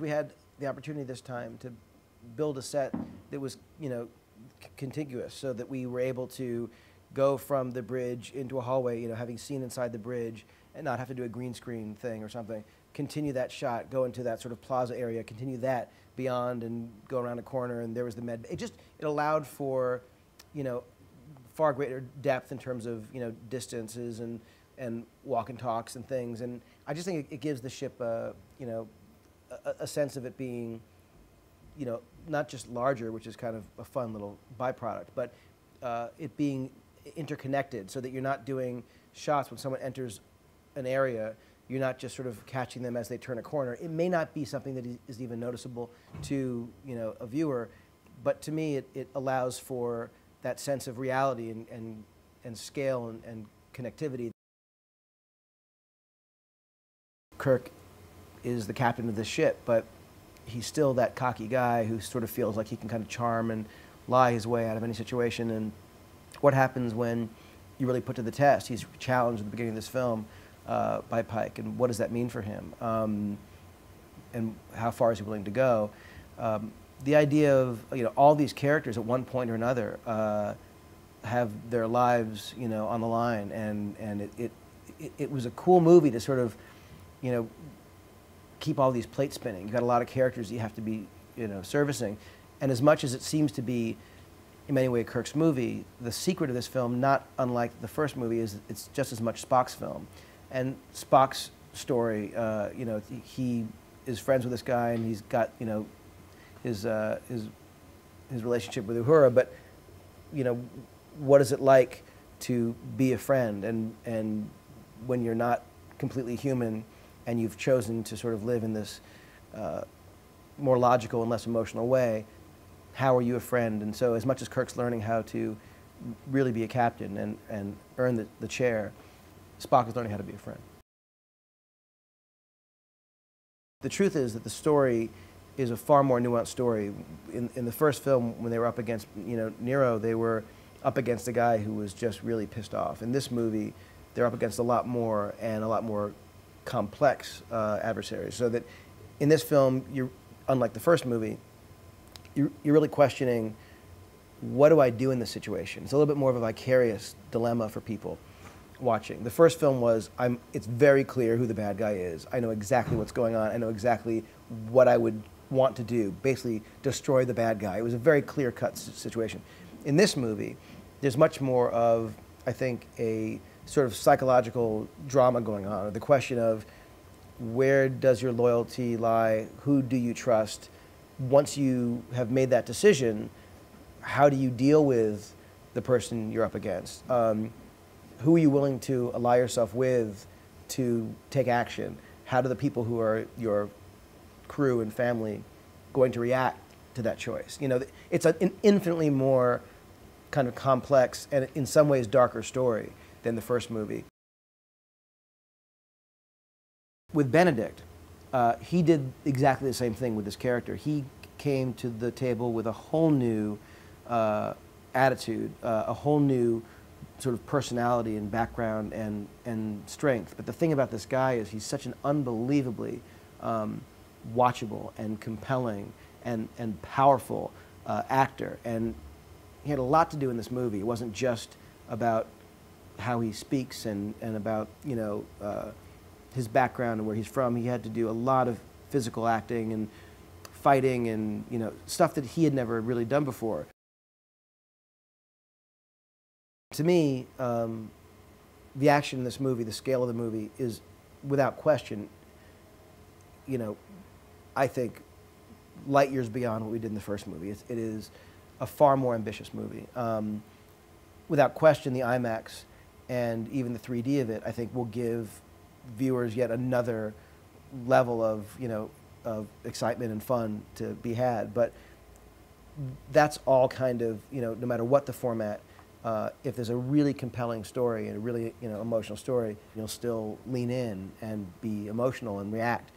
We had the opportunity this time to build a set that was, contiguous, so that we were able to go from the bridge into a hallway, having seen inside the bridge, and not have to do a green screen thing or something. Continue that shot, go into that sort of plaza area, continue that beyond, and go around a corner, and there was the med. It allowed for, far greater depth in terms of, distances and walk and talks and things. And I just think it gives the ship a sense of it being, not just larger, which is kind of a fun little byproduct, but it being interconnected, so that you're not doing shots when someone enters an area, you're not just sort of catching them as they turn a corner. It may not be something that is even noticeable to, a viewer, but to me it allows for that sense of reality and scale and connectivity. Kirk is the captain of the ship, but he's still that cocky guy who sort of feels like he can kind of charm and lie his way out of any situation. And what happens when you really put to the test? He's challenged at the beginning of this film by Pike, and what does that mean for him? And how far is he willing to go? The idea of all these characters at one point or another have their lives on the line, and it was a cool movie to sort of keep all these plates spinning. You've got a lot of characters that you have to be, servicing. And as much as it seems to be, in many ways, Kirk's movie, the secret of this film, not unlike the first movie, is it's just as much Spock's film. And Spock's story, he is friends with this guy, and he's got, his relationship with Uhura, but, what is it like to be a friend? And when you're not completely human, and you've chosen to sort of live in this more logical and less emotional way, how are you a friend? And so as much as Kirk's learning how to really be a captain and earn the chair, Spock is learning how to be a friend. The truth is that the story is a far more nuanced story. In the first film, when they were up against Nero, they were up against a guy who was just really pissed off. In this movie, they're up against a lot more, and a lot more complex adversaries. So that in this film, unlike the first movie, you're really questioning, what do I do in this situation? It's a little bit more of a vicarious dilemma for people watching. The first film was, it's very clear who the bad guy is. I know exactly what's going on. I know exactly what I would want to do, basically destroy the bad guy. It was a very clear-cut situation. In this movie, there's much more of, I think, a sort of psychological drama going on, or the question of, where does your loyalty lie? Who do you trust? Once you have made that decision, how do you deal with the person you're up against? Who are you willing to ally yourself with to take action? How do the people who are your crew and family going to react to that choice? It's an infinitely more kind of complex and in some ways darker story than the first movie. With Benedict, he did exactly the same thing with this character. He came to the table with a whole new attitude, a whole new sort of personality and background and strength. But the thing about this guy is he's such an unbelievably watchable and compelling and powerful actor. And he had a lot to do in this movie. It wasn't just about how he speaks and about his background and where he's from. He had to do a lot of physical acting and fighting and stuff that he had never really done before. To me, the action in this movie, the scale of the movie, is without question, I think, light years beyond what we did in the first movie. It is a far more ambitious movie. Without question, the IMAX and even the 3D of it, I think, will give viewers yet another level of, of excitement and fun to be had. But that's all kind of, no matter what the format, if there's a really compelling story and a really, emotional story, you'll still lean in and be emotional and react.